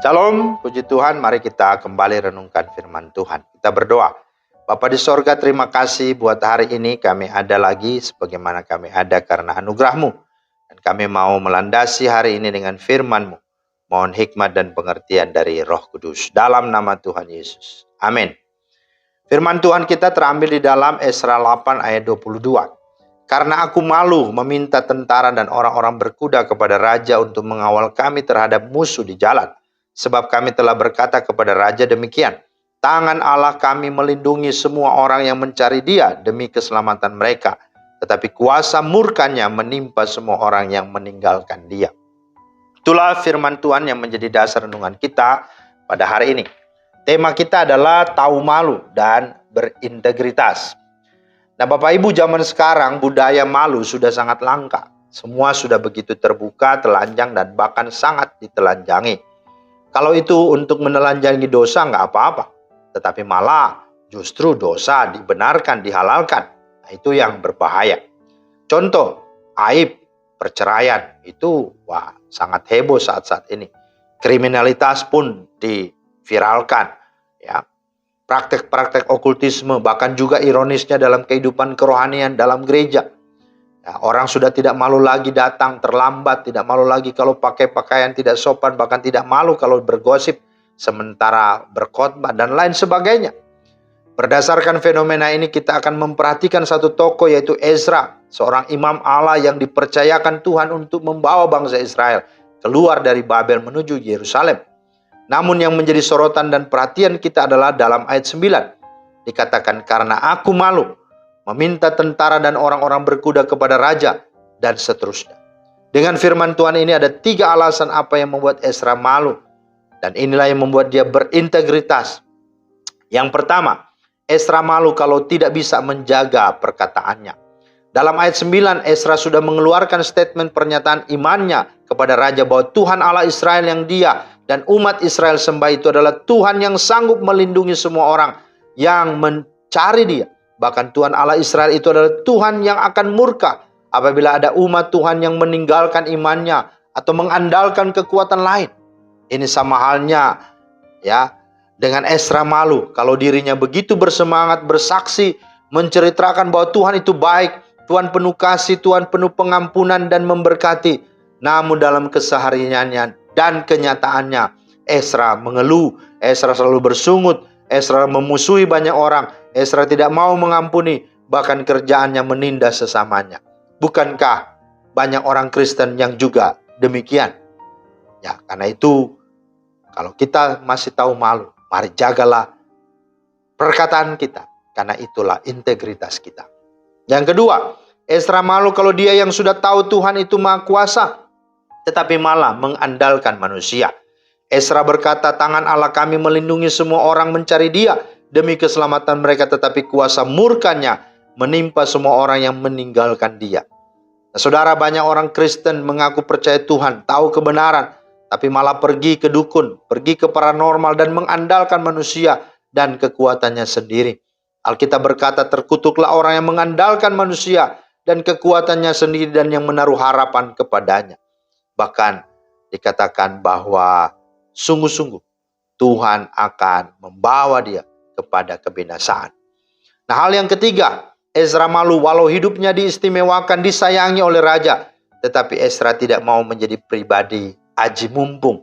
Shalom, puji Tuhan, mari kita kembali renungkan firman Tuhan. Kita berdoa. Bapa di sorga, terima kasih buat hari ini kami ada lagi sebagaimana kami ada karena anugerah-Mu. Dan kami mau melandasi hari ini dengan firman-Mu. Mohon hikmat dan pengertian dari Roh Kudus. Dalam nama Tuhan Yesus. Amin. Firman Tuhan kita terambil di dalam Esra 8 ayat 22. Karena aku malu meminta tentara dan orang-orang berkuda kepada raja untuk mengawal kami terhadap musuh di jalan. Sebab kami telah berkata kepada raja demikian, tangan Allah kami melindungi semua orang yang mencari Dia demi keselamatan mereka. Tetapi kuasa murkanya menimpa semua orang yang meninggalkan Dia. Itulah firman Tuhan yang menjadi dasar renungan kita pada hari ini. Tema kita adalah tahu malu dan berintegritas. Nah Bapak Ibu, zaman sekarang budaya malu sudah sangat langka. Semua sudah begitu terbuka, telanjang, dan bahkan sangat ditelanjangi. Kalau itu untuk menelanjangi dosa nggak apa-apa. Tetapi malah justru dosa dibenarkan, dihalalkan. Nah, itu yang berbahaya. Contoh, aib, perceraian. Itu sangat heboh saat-saat ini. Kriminalitas pun diviralkan. Ya. Praktek-praktek okultisme, bahkan juga ironisnya dalam kehidupan kerohanian dalam gereja. Ya, orang sudah tidak malu lagi datang terlambat, tidak malu lagi kalau pakai pakaian tidak sopan, bahkan tidak malu kalau bergosip sementara berkhotbah dan lain sebagainya. Berdasarkan fenomena ini kita akan memperhatikan satu tokoh yaitu Ezra, seorang imam Allah yang dipercayakan Tuhan untuk membawa bangsa Israel keluar dari Babel menuju Yerusalem. Namun yang menjadi sorotan dan perhatian kita adalah dalam ayat 9. Dikatakan karena aku malu meminta tentara dan orang-orang berkuda kepada raja dan seterusnya. Dengan firman Tuhan ini ada 3 alasan apa yang membuat Ezra malu. Dan inilah yang membuat dia berintegritas. Yang pertama, Ezra malu kalau tidak bisa menjaga perkataannya. Dalam ayat 9, Ezra sudah mengeluarkan statement pernyataan imannya kepada raja bahwa Tuhan Allah Israel yang dia dan umat Israel sembah itu adalah Tuhan yang sanggup melindungi semua orang yang mencari Dia. Bahkan Tuhan Allah Israel itu adalah Tuhan yang akan murka apabila ada umat Tuhan yang meninggalkan imannya atau mengandalkan kekuatan lain. Ini sama halnya ya dengan Ezra malu kalau dirinya begitu bersemangat, bersaksi, menceritakan bahwa Tuhan itu baik, Tuhan penuh kasih, Tuhan penuh pengampunan dan memberkati. Namun dalam kesehariannya dan kenyataannya, Ezra mengeluh, Ezra selalu bersungut, Ezra memusuhi banyak orang, Ezra tidak mau mengampuni, bahkan kerjaannya menindas sesamanya. Bukankah banyak orang Kristen yang juga demikian? Ya, karena itu kalau kita masih tahu malu, mari jagalah perkataan kita, karena itulah integritas kita. Yang kedua, Ezra malu kalau dia yang sudah tahu Tuhan itu Maha Kuasa, tetapi malah mengandalkan manusia. Ezra berkata, tangan Allah kami melindungi semua orang mencari Dia demi keselamatan mereka, tetapi kuasa murkanya menimpa semua orang yang meninggalkan Dia. Nah, saudara, banyak orang Kristen mengaku percaya Tuhan, tahu kebenaran, tapi malah pergi ke dukun, pergi ke paranormal dan mengandalkan manusia dan kekuatannya sendiri. Alkitab berkata, terkutuklah orang yang mengandalkan manusia dan kekuatannya sendiri dan yang menaruh harapan kepadanya. Bahkan dikatakan bahwa sungguh-sungguh Tuhan akan membawa dia kepada kebinasaan. Nah, hal yang ketiga, Ezra malu walau hidupnya diistimewakan, disayangi oleh raja, tetapi Ezra tidak mau menjadi pribadi aji mumpung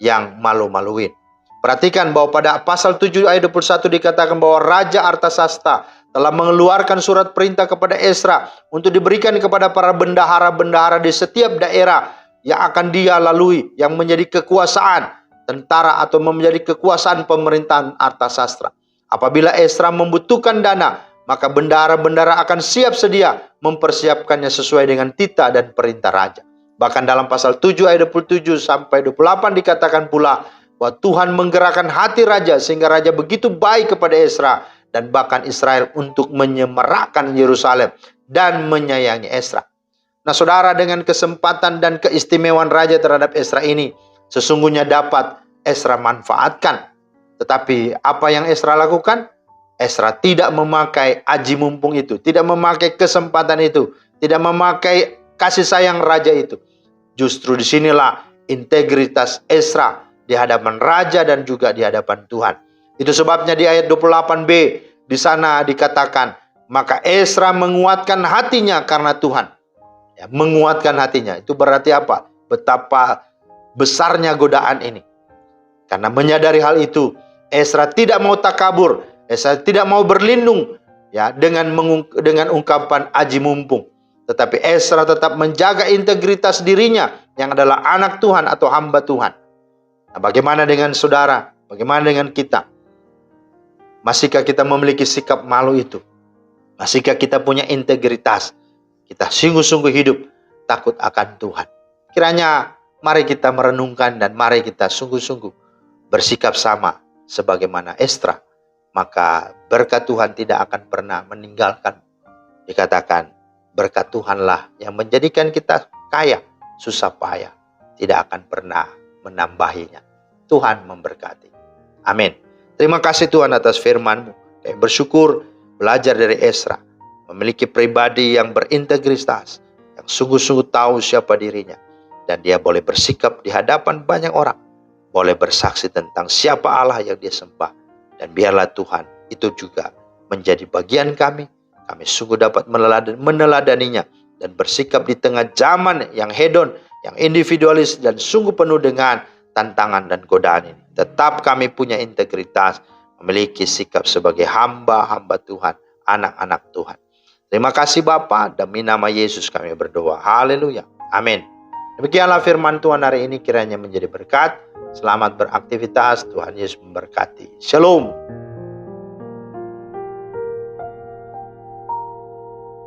yang malu-maluin. Perhatikan bahwa pada pasal 7 ayat 21 dikatakan bahwa Raja Artasasta telah mengeluarkan surat perintah kepada Ezra untuk diberikan kepada para bendahara-bendahara di setiap daerah yang akan dia lalui, yang menjadi kekuasaan tentara atau menjadi kekuasaan pemerintahan Artasastra. Apabila Ezra membutuhkan dana, maka bendahara-bendahara akan siap sedia mempersiapkannya sesuai dengan titah dan perintah raja. Bahkan dalam pasal 7 ayat 27 sampai 28 dikatakan pula bahwa Tuhan menggerakkan hati raja sehingga raja begitu baik kepada Ezra dan bahkan Israel untuk menyemerakkan Yerusalem dan menyayangi Ezra. Nah saudara, dengan kesempatan dan keistimewaan raja terhadap Ezra ini sesungguhnya dapat Ezra manfaatkan. Tetapi apa yang Ezra lakukan? Ezra tidak memakai aji mumpung itu, tidak memakai kesempatan itu, tidak memakai kasih sayang raja itu. Justru disinilah integritas Ezra di hadapan raja dan juga di hadapan Tuhan. Itu sebabnya di ayat 28b di sana dikatakan, maka Ezra menguatkan hatinya karena Tuhan. Ya, menguatkan hatinya. Itu berarti apa? Betapa besarnya godaan ini. Karena menyadari hal itu, Ezra tidak mau takabur, Ezra tidak mau berlindung ya dengan ungkapan aji mumpung. Tetapi Ezra tetap menjaga integritas dirinya yang adalah anak Tuhan atau hamba Tuhan. Nah, bagaimana dengan saudara? Bagaimana dengan kita? Masihkah kita memiliki sikap malu itu? Masihkah kita punya integritas? Kita sungguh-sungguh hidup takut akan Tuhan. Kiranya mari kita merenungkan dan mari kita sungguh-sungguh bersikap sama sebagaimana Ezra. Maka berkat Tuhan tidak akan pernah meninggalkan. Dikatakan berkat Tuhanlah yang menjadikan kita kaya, susah payah tidak akan pernah menambahinya. Tuhan memberkati. Amin. Terima kasih Tuhan atas firman-Mu. Kami bersyukur belajar dari Ezra, memiliki pribadi yang berintegritas, yang sungguh-sungguh tahu siapa dirinya, dan dia boleh bersikap di hadapan banyak orang, boleh bersaksi tentang siapa Allah yang dia sembah. Dan biarlah Tuhan itu juga menjadi bagian kami. Kami sungguh dapat meneladaninya dan bersikap di tengah zaman yang hedon, yang individualis dan sungguh penuh dengan tantangan dan godaan ini. Tetap kami punya integritas, memiliki sikap sebagai hamba-hamba Tuhan, anak-anak Tuhan. Terima kasih Bapa, demi nama Yesus kami berdoa. Haleluya. Amin. Demikianlah firman Tuhan hari ini, kiranya menjadi berkat. Selamat beraktivitas, Tuhan Yesus memberkati. Shalom.